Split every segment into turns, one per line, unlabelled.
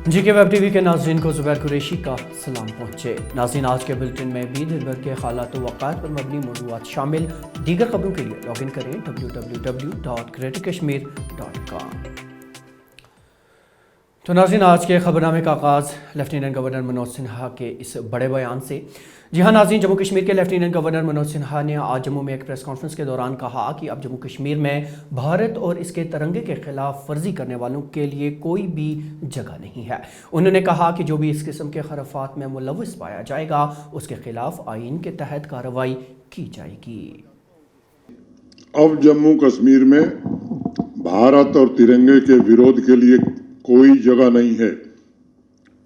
जी के web TV के नाज़रीन को ज़ुबैर कुरैशी का सलाम पहुँचे। नाज़रीन, आज के बुलेटिन में भी दिन भर के हालात व वाक़ात पर मबनी मौज़ूआत शामिल दीगर खबरों के लिए लॉगिन करें www.greaterkashmir.com। तो नाज़रीन, आज के खबरनामे का आगाज़ लेफ्टिनेंट गवर्नर मनोज सिन्हा के इस बड़े बयान से। जी हाँ नाज़रीन, जम्मू कश्मीर के लेफ्टिनेंट गवर्नर मनोज सिन्हा ने आज जम्मू में एक प्रेस कॉन्फ्रेंस के दौरान कहा कि अब जम्मू कश्मीर में भारत और इसके तिरंगे के खिलाफ वर्जी करने वालों के लिए कोई भी जगह नहीं है। उन्होंने कहा कि जो भी इस किस्म के खराफात में मुलव्वस पाया जाएगा उसके खिलाफ आइन के तहत कार्रवाई की जाएगी।
अब जम्मू कश्मीर में भारत और तिरंगे के विरोध के लिए कोई जगह नहीं है।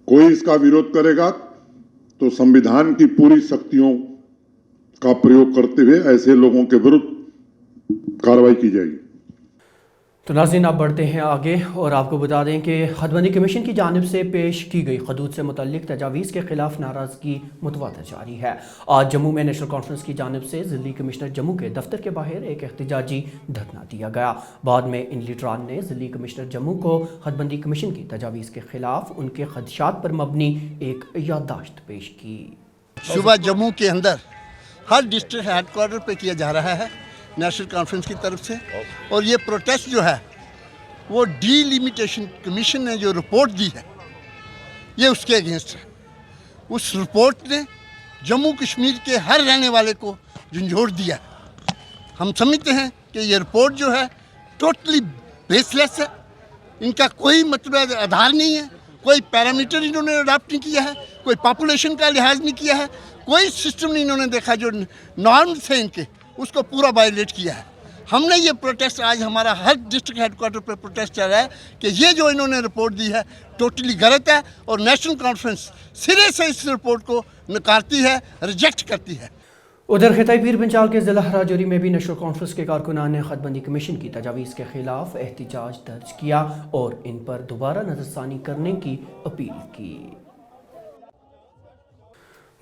कोई इसका विरोध करेगा तो संविधान की पूरी शक्तियों का प्रयोग करते हुए ऐसे लोगों के विरुद्ध कार्रवाई की जाएगी।
तो नाज़रीन, आप बढ़ते हैं आगे और आपको बता दें कि हदबंदी कमीशन की जानिब से पेश की गई हदूद से मुतल्लिक तजावीज़ के खिलाफ नाराज़गी मुतवातर जारी है। आज जम्मू में नेशनल कॉन्फ्रेंस की जानिब से ज़िली कमिश्नर जम्मू के दफ्तर के बाहर एक एहतजाजी धरना दिया गया। बाद में इन लीडरान ने ज़िली कमिश्नर जम्मू को हदबंदी कमीशन की तजावीज़ के खिलाफ उनके खदशात पर मबनी एक याददाश्त पेश की।
सुबह जम्मू के अंदर हर डिस्ट्रिक्ट हेडक्वार्टर पे किया जा रहा है नेशनल कॉन्फ्रेंस की तरफ से, और ये प्रोटेस्ट जो है वो डीलिमिटेशन कमीशन ने जो रिपोर्ट दी है ये उसके अगेंस्ट है। उस रिपोर्ट ने जम्मू कश्मीर के हर रहने वाले को झंझोड़ दिया। हम समझते हैं कि ये रिपोर्ट जो है टोटली बेसलेस है, इनका कोई मतलब आधार नहीं है, कोई पैरामीटर इन्होंने अडॉप्ट नहीं किया है, कोई पॉपुलेशन का लिहाज नहीं किया है, कोई सिस्टम नहीं इन्होंने देखा जो नॉर्म्स थे इनके, उसको पूरा वायलेट किया है। हमने ये प्रोटेस्ट आज हमारा हर डिस्ट्रिक्ट हेडक्वार्टर पर प्रोटेस्ट चल रहा है कि ये जो इन्होंने रिपोर्ट दी है टोटली गलत है, और नेशनल कॉन्फ्रेंस सिरे से इस रिपोर्ट को नकारती है, रिजेक्ट करती है।
उधर खिताई पीर पंचाल के ज़िला राजौरी में भी नेशनल कॉन्फ्रेंस के कारकुनान ने खतबंदी कमीशन की तजावीज़ के खिलाफ एहतिजाज दर्ज किया और इन पर दोबारा नज़रसानी करने की अपील की।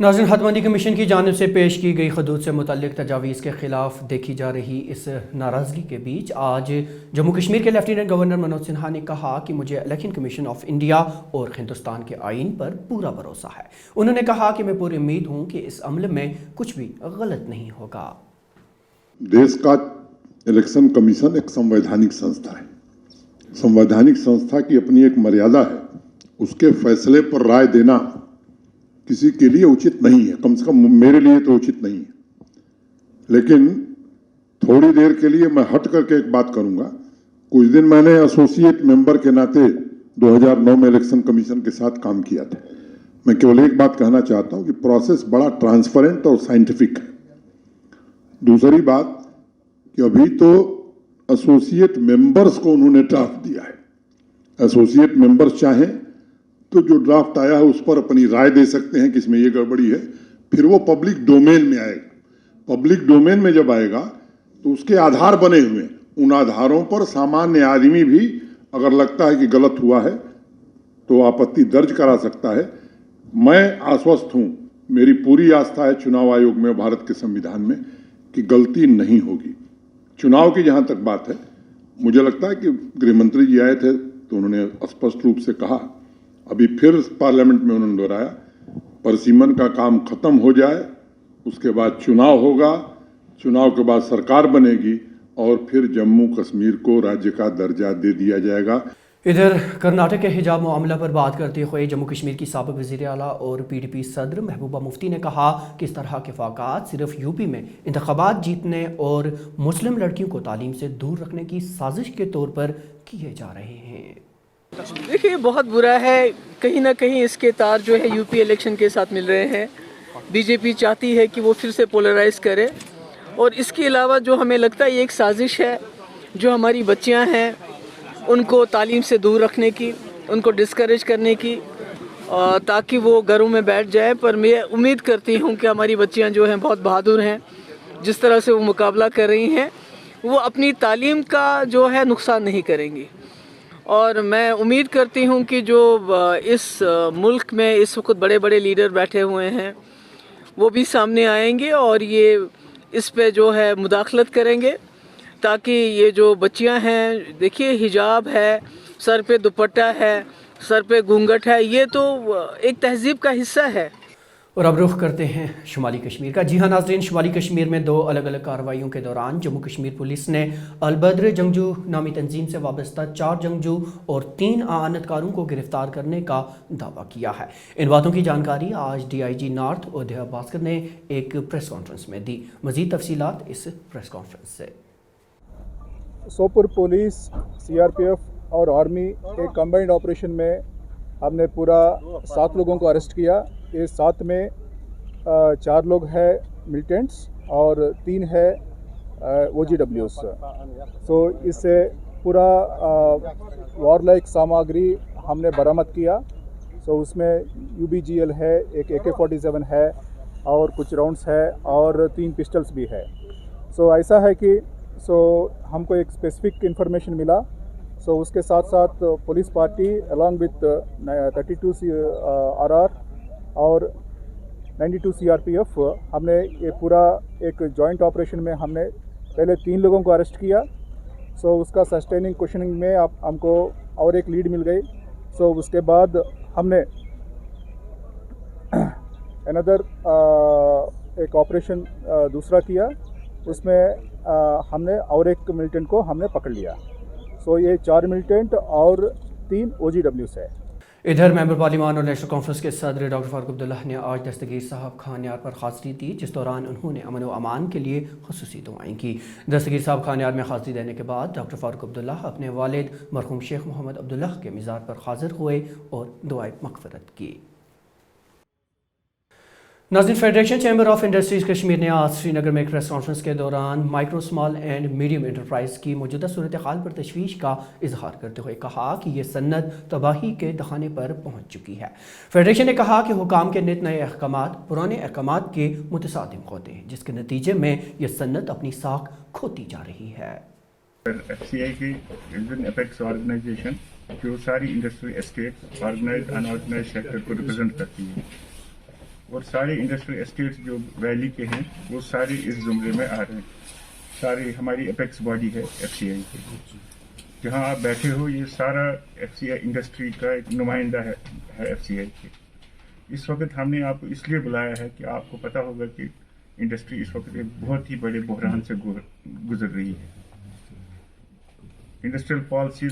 नाज़रीन, हदबंदी कमीशन की जानिब से पेश की गई हदूद से मुतल्लिक तजावीज़ के खिलाफ देखी जा रही इस नाराज़गी के बीच आज जम्मू कश्मीर के लेफ्टिनेंट गवर्नर मनोज सिन्हा ने कहा कि मुझे इलेक्शन कमीशन ऑफ इंडिया और हिंदुस्तान के आइन पर पूरा भरोसा है। उन्होंने कहा कि मैं पूरी उम्मीद हूँ कि इस अमल में कुछ भी गलत नहीं होगा।
देश का इलेक्शन कमीशन एक संवैधानिक संस्था है। संवैधानिक संस्था की अपनी एक मर्यादा है, उसके फैसले पर राय देना किसी के लिए उचित नहीं है, कम से कम मेरे लिए तो उचित नहीं है। लेकिन थोड़ी देर के लिए मैं हट करके एक बात करूंगा। कुछ दिन मैंने एसोसिएट मेंबर के नाते 2009 में इलेक्शन कमीशन के साथ काम किया था। मैं केवल एक बात कहना चाहता हूं कि प्रोसेस बड़ा ट्रांसपेरेंट और साइंटिफिक है। दूसरी बात कि अभी तो एसोसिएट मेंबर्स को उन्होंने ड्राफ्ट दिया है। एसोसिएट मेंबर्स चाहें तो जो ड्राफ्ट आया है उस पर अपनी राय दे सकते हैं कि इसमें ये गड़बड़ी है, फिर वो पब्लिक डोमेन में आएगा। पब्लिक डोमेन में जब आएगा तो उसके आधार बने हुए हैं, उन आधारों पर सामान्य आदमी भी अगर लगता है कि गलत हुआ है तो आपत्ति दर्ज करा सकता है। मैं आश्वस्त हूं, मेरी पूरी आस्था है चुनाव आयोग में, भारत के संविधान में, कि गलती नहीं होगी। चुनाव की जहां तक बात है, मुझे लगता है कि गृहमंत्री जी आए थे तो उन्होंने स्पष्ट रूप से कहा, अभी फिर पार्लियामेंट में उन्होंने दोहराया, परसीमन का काम खत्म हो जाए, उसके बाद चुनाव होगा, चुनाव के बाद सरकार बनेगी और फिर जम्मू कश्मीर को राज्य का दर्जा दे दिया जाएगा।
इधर कर्नाटक के हिजाब मामला पर बात करते हुए जम्मू कश्मीर की साबिक वज़ीर आला और PDP सदर महबूबा मुफ्ती ने कहा कि इस तरह के वाक़ात सिर्फ यूपी में इंतखाबात जीतने और मुस्लिम लड़कियों को तालीम से दूर रखने की साजिश के तौर पर किए जा रहे हैं।
देखिए, बहुत बुरा है, कहीं ना कहीं इसके तार जो है यूपी इलेक्शन के साथ मिल रहे हैं। बीजेपी चाहती है कि वो फिर से पोलराइज करे, और इसके अलावा जो हमें लगता है ये एक साजिश है जो हमारी बच्चियां हैं उनको तालीम से दूर रखने की, उनको डिस्करेज करने की, ताकि वो घरों में बैठ जाए। पर मैं उम्मीद करती हूँ कि हमारी बच्चियाँ जो हैं बहुत बहादुर हैं, जिस तरह से वो मुकाबला कर रही हैं वो अपनी तालीम का जो है नुकसान नहीं करेंगी। और मैं उम्मीद करती हूँ कि जो इस मुल्क में इस वक्त बड़े बड़े लीडर बैठे हुए हैं वो भी सामने आएंगे और ये इस पे जो है मुदाखलत करेंगे, ताकि ये जो बच्चियां हैं, देखिए हिजाब है, सर पे दुपट्टा है, सर पे घूंघट है, ये तो एक तहजीब का हिस्सा है।
और अब रुख करते हैं शुमाली कश्मीर का। जी हाँ नाज़रीन, शुमाली कश्मीर में 2 अलग अलग कार्रवाइयों के दौरान जम्मू कश्मीर पुलिस ने अलबद्र जंगजू नामी तंजीम से वाबस्ता 4 जंगजू और 3 आनतकारों को गिरफ्तार करने का दावा किया है। इन बातों की जानकारी आज DIG नॉर्थ उदय भास्कर ने एक प्रेस कॉन्फ्रेंस में दी। मज़ीद तफसीलात इस प्रेस कॉन्फ्रेंस से।
सोपुर पुलिस, CRPF और आर्मी एक कंबाइंड ऑपरेशन में हमने पूरा 7 लोगों को अरेस्ट किया। ये 7 में 4 लोग हैं मिलिटेंट्स और 3 है OGWs। तो इससे पूरा वॉर लाइक सामग्री हमने बरामद किया। सो उसमें UBGL है, एक AK-47 है और कुछ राउंड्स है और 3 पिस्टल्स भी है। सो ऐसा है कि हमको एक स्पेसिफिक इंफॉर्मेशन मिला। उसके साथ साथ police party along with 32 RR और 92 CRPF हमने ये पूरा एक जॉइंट ऑपरेशन में हमने पहले 3 लोगों को अरेस्ट किया। उसका सस्टेनिंग क्वेश्चनिंग में हमको और एक लीड मिल गई। उसके बाद हमने अनदर एक ऑपरेशन दूसरा किया, उसमें हमने और एक मिलिटेंट को हमने पकड़ लिया। ये 4 मिलिटेंट और 3 OGWs है।
इधर मेंबर पार्लिमान और नेशनल कॉन्फ्रेंस के सदर डॉक्टर फारूक अब्दुल्ला ने आज दस्तगीर साहब खानियार पर हाज़री दी, जिस दौरान उन्होंने अमन व अमान के लिए खुसूसी दुआएं की। दस्तगीर साहब खानियार में हाज़री देने के बाद डॉक्टर फारूक अब्दुल्ला अपने वालिद मरहूम शेख मोहम्मद अब्दुल्ला के मज़ार पर हाजिर हुए और दुआए मग़फ़िरत की। नाज़रीन, federation chamber of industries Kashmir ने आज श्रीनगर में एक प्रेस कॉन्फ्रेंस के दौरान micro small and medium enterprise की मौजूदा सूरत हाल पर तशवीश का इजहार करते हुए कहा कि ये सन्नत तबाही के दहाने पर पहुँच चुकी है। फेडरेशन ने कहा कि हुकाम के नित नए अहकामात पुराने अहकामात के मुतसादिम होते हैं, जिसके नतीजे में ये सन्नत अपनी साख खोती जा रही है।
FCI की इंडियन अपेक्स ऑर्गेनाइजेशन जो सारी industry estate organise unorganise sector को रिप्रेजेंट करती है और सारे इंडस्ट्री एस्टेट्स जो वैली के हैं वो सारे इस जुमरे में आ रहे हैं। सारी हमारी अपेक्स बॉडी है FCI की, जहां आप बैठे हो ये सारा FCI इंडस्ट्री का एक नुमाइंदा है FCI के। इस वक्त हमने आपको इसलिए बुलाया है कि आपको पता होगा कि इंडस्ट्री इस वक्त एक बहुत ही बड़े बहरान से गुजर रही है। इंडस्ट्रियल पॉलिसी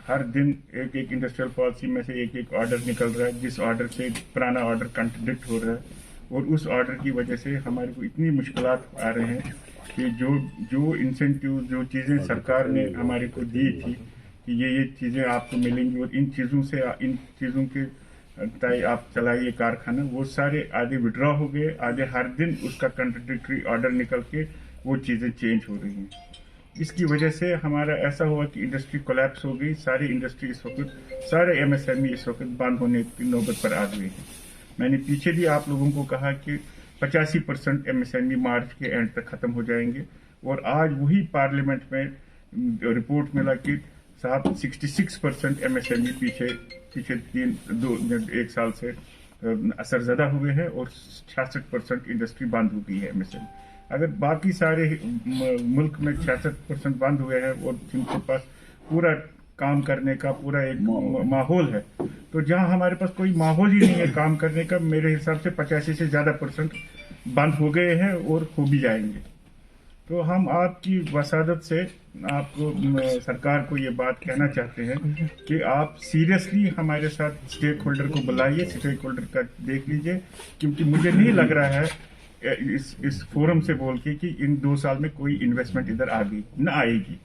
हर दिन एक इंडस्ट्रियल पॉलिसी में से एक ऑर्डर निकल रहा है, जिस ऑर्डर से पुराना ऑर्डर कंट्रडिक्ट हो रहा है और उस ऑर्डर की वजह से हमारे को इतनी मुश्किलात आ रहे हैं कि जो इंसेंटिव जो चीज़ें सरकार ने हमारे को दी थी कि ये चीज़ें आपको मिलेंगी और इन चीज़ों के तय आप चलाइए कारखाना, वो सारे आधे विड्रॉ हो गए, आधे हर दिन उसका कंट्रडिक्टरी ऑर्डर निकल के वो चीज़ें चेंज हो रही हैं। इसकी वजह से हमारा ऐसा हुआ कि इंडस्ट्री कोलैप्स हो गई। सारी इंडस्ट्री इस वक्त, सारे MSME इस वक्त बंद होने की नौबत पर आ गए हैं। मैंने पीछे भी आप लोगों को कहा कि 85% MSME मार्च के एंड तक ख़त्म हो जाएंगे और आज वही पार्लियामेंट में रिपोर्ट मिला कि साहब 66% MSME पीछे 1 साल से असरज़दा हुए हैं और 66% इंडस्ट्री बंद हो गई है MSME। अगर बाकी सारे मुल्क में 66% बंद हुए हैं और जिनके पास पूरा काम करने का पूरा एक माहौल है, तो जहां हमारे पास कोई माहौल ही नहीं है काम करने का, मेरे हिसाब से 85 से ज़्यादा % बंद हो गए हैं और हो भी जाएंगे। तो हम आपकी वसादत से आपको सरकार को ये बात कहना चाहते हैं कि आप सीरियसली हमारे साथ स्टेक होल्डर को बुलाइए, स्टेक होल्डर का देख लीजिए, क्योंकि मुझे नहीं लग रहा है इस फोरम से बोल के कि इन 2 साल में कोई इन्वेस्टमेंट इधर न आएगी।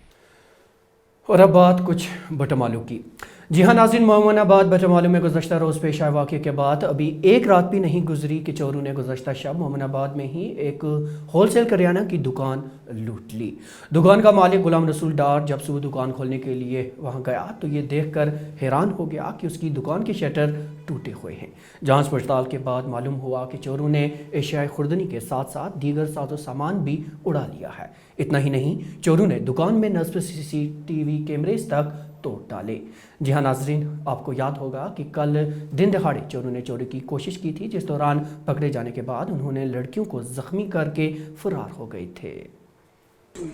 और अब बात कुछ बटमालू की। जी हाँ नाज़रीन, मोमिनाबाद बटमालू में गुज़श्ता रोज़ पेश आए वाक़े के बाद अभी एक रात भी नहीं गुजरी कि चोरों ने गुज़श्ता शब मोमिनाबाद में ही एक होलसेल करियाना की दुकान लूट ली। दुकान का मालिक गुलाम रसूल डार जब सुबह दुकान खोलने के लिए वहां गया तो ये देखकर हैरान हो गया कि उसकी दुकान के शटर टूटे हुए हैं। जांच पड़ताल के बाद मालूम हुआ कि चोरों ने एशियाई खुर्दनी के साथ साथ दीगर साजो सामान भी उड़ा लिया है। इतना ही नहीं, चोरों ने दुकान में नस्ब CCTV कैमरेज तक तोड़ डाले। जी हाँ नाजरीन, आपको याद होगा कि कल दिन दहाड़े चोरों ने चोरी की कोशिश की थी, जिस दौरान पकड़े जाने के बाद उन्होंने लड़कियों को जख्मी करके फरार हो गए थे।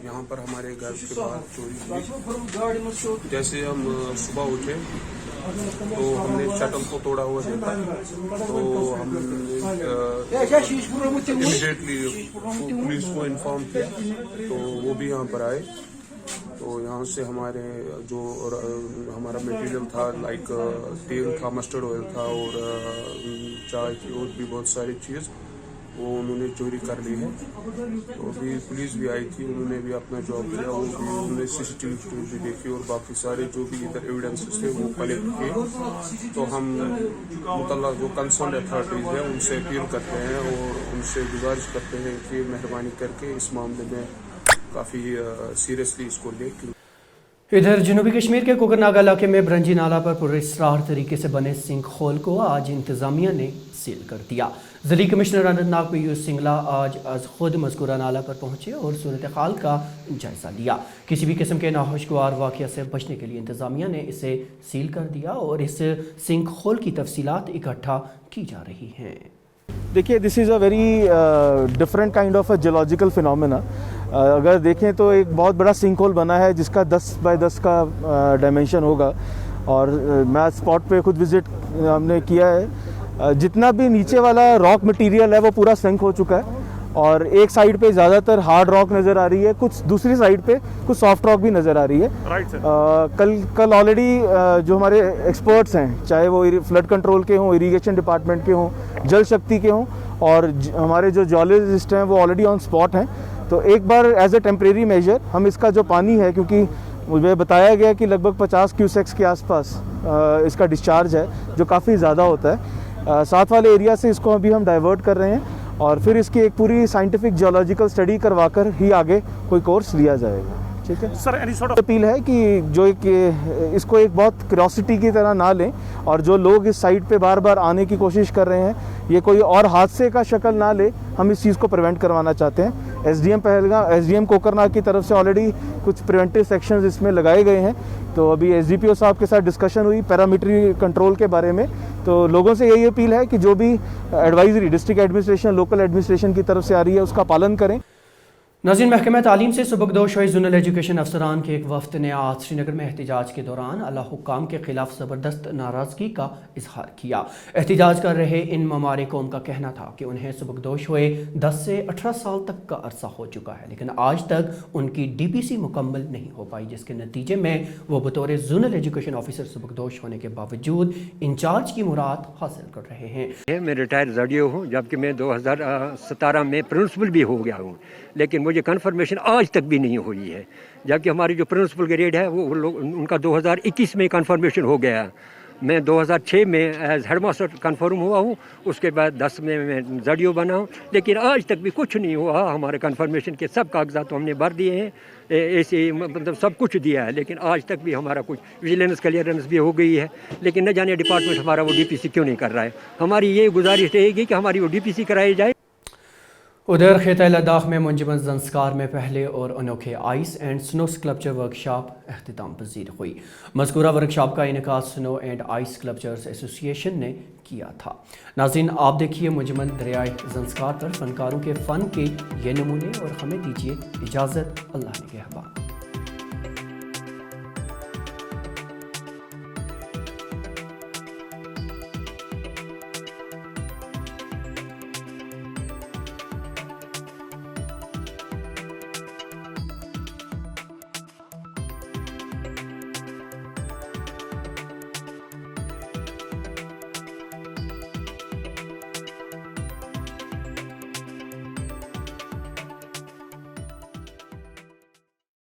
यहाँ पर हमारे घर के बाहर चोरी हुई। जैसे हम सुबह उठे तो हमने शटल को तोड़ा हुआ देखा, तो हमने इमीडिएटली पुलिस को इन्फॉर्म किया, तो वो भी यहाँ पर आए। तो यहाँ से हमारे जो हमारा मटेरियल था, लाइक तेल था, मस्टर्ड ऑयल था और चाय की और भी बहुत सारी चीज़ वो उन्होंने चोरी कर ली है। तो अभी पुलिस भी आई थी, उन्होंने भी अपना जॉब किया, वो भी उन्होंने सीसीटीवी फुटेज भी देखी और बाकी सारे जो भी इधर एविडेंसेस थे वो कलेक्ट किए। तो हम मुतल्ला जो कंसर्न अथॉरिटीज़ हैं उनसे अपील करते हैं और उनसे गुजारिश करते हैं कि मेहरबानी करके इस मामले में काफ़ी सीरियसली इसको लें।
इधर जनूबी कश्मीर के कोकरनागा इलाके में ब्रंजी नाला पर पुरस्रार तरीके से बने सिंक होल को आज इंतजामिया ने सील कर दिया। जिला कमिश्नर अनंतनाग पीयूष सिंगला आज खुद मज़कूरा नाला पर पहुंचे और सूरत हाल का जायजा लिया। किसी भी किस्म के नाखुशगवार वाक़या से बचने के लिए इंतजामिया ने इसे सील कर दिया और इस सिंक होल की तफसीलात इकट्ठा की जा रही हैं।
देखिए, this is a very different kind of a geological phenomena. अगर देखें तो एक बहुत बड़ा सिंक होल बना है जिसका 10 बाय 10 का डायमेंशन होगा और मैं स्पॉट पे खुद विज़िट हमने किया है। जितना भी नीचे वाला रॉक मटेरियल है वो पूरा सिंक हो चुका है और एक साइड पे ज़्यादातर हार्ड रॉक नज़र आ रही है, कुछ दूसरी साइड पे कुछ सॉफ्ट रॉक भी नज़र आ रही है। कल ऑलरेडी जो हमारे एक्सपर्ट्स हैं, चाहे वो फ्लड कंट्रोल के हों, इरीगेशन डिपार्टमेंट के हों, जल शक्ति के हों और हमारे जो जियोलॉजिस्ट हैं वो ऑलरेडी ऑन स्पॉट हैं। तो एक बार एज ए टेम्परेरी मेजर हम इसका जो पानी है, क्योंकि मुझे बताया गया कि लगभग 50 क्यूसेक्स के आसपास इसका डिस्चार्ज है जो काफ़ी ज़्यादा होता है, साथ वाले एरिया से इसको अभी हम डाइवर्ट कर रहे हैं और फिर इसकी एक पूरी साइंटिफिक जियोलॉजिकल स्टडी करवाकर ही आगे कोई कोर्स लिया जाएगा। ठीक है sir, any sort of appeal है कि जो इसको एक बहुत क्यूरियोसिटी की तरह ना लें और जो लोग इस साइट पे बार बार आने की कोशिश कर रहे हैं ये कोई और हादसे का शक्ल ना ले, हम इस चीज़ को प्रिवेंट करवाना चाहते हैं। एसडीएम पहलगाम, एसडीएम कोकरनाग की तरफ से ऑलरेडी कुछ प्रिवेंटिव सेक्शंस इसमें लगाए गए हैं। तो अभी एसडीपीओ साहब के साथ डिस्कशन हुई पैरामीटरी कंट्रोल के बारे में, तो लोगों से यही अपील है कि जो भी advisory district administration, local administration की तरफ से आ रही है उसका पालन करें।
नाज़रीन, महकमा तालीम से सुबकदोश हुए जोनल एजुकेशन अफसरान के एक वफ्द ने आज श्रीनगर में एहतजाज के दौरान अला हुक्काम के खिलाफ ज़बरदस्त नाराज़गी का इजहार किया। एहतजाज कर रहे इन ममारे कौम का कहना था कि उन्हें सुबकदोश हुए 10 से 18 साल तक का अरसा हो चुका है, लेकिन आज तक उनकी डीपीसी मुकम्मल नहीं हो पाई, जिसके नतीजे में वो बतौर जोनल एजुकेशन ऑफिसर सुबकदोश होने के बावजूद इंचार्ज की मुराद हासिल कर रहे हैं।
मैं रिटायर्ड जडियो हूँ, जबकि मैं 2017 में प्रिंसिपल भी हो गया हूँ, लेकिन मुझे कन्फर्मेशन आज तक भी नहीं हुई है। जबकि हमारी जो प्रिंसिपल ग्रेड है वो लोग उनका 2021 में कन्फर्मेशन हो गया। मैं 2006 में एज हेडमास्टर कन्फर्म हुआ हूँ, उसके बाद 10 में मैं जडियो बना हूँ, लेकिन आज तक भी कुछ नहीं हुआ। हमारे कन्फर्मेशन के सब कागजात तो हमने भर दिए हैं, ऐसे मतलब सब कुछ दिया है, लेकिन आज तक भी हमारा कुछ विजिलेंस क्लियरेंस भी हो गई है, लेकिन न जाने डिपार्टमेंट हमारा वो डीपीसी क्यों नहीं कर रहा है। हमारी ये गुजारिश रहेगी कि हमारी वो डीपीसी कराई जाए।
उधर खिता लद्दाख में मुंजमन ज़ंस्कार में पहले और अनोखे ice and snow sculpture workshop अख्तिताम पजीर हुई। मज़कूरा वर्कशॉप का इनेकाद snow and ice sculptures association ने किया था। नाज़रीन, आप देखिए मुंजमन दरियाए ज़ंस्कार पर फ़नकारों के फ़न के ये नमूने और हमें दीजिए इजाज़त। अल्लाह ने के हवाले।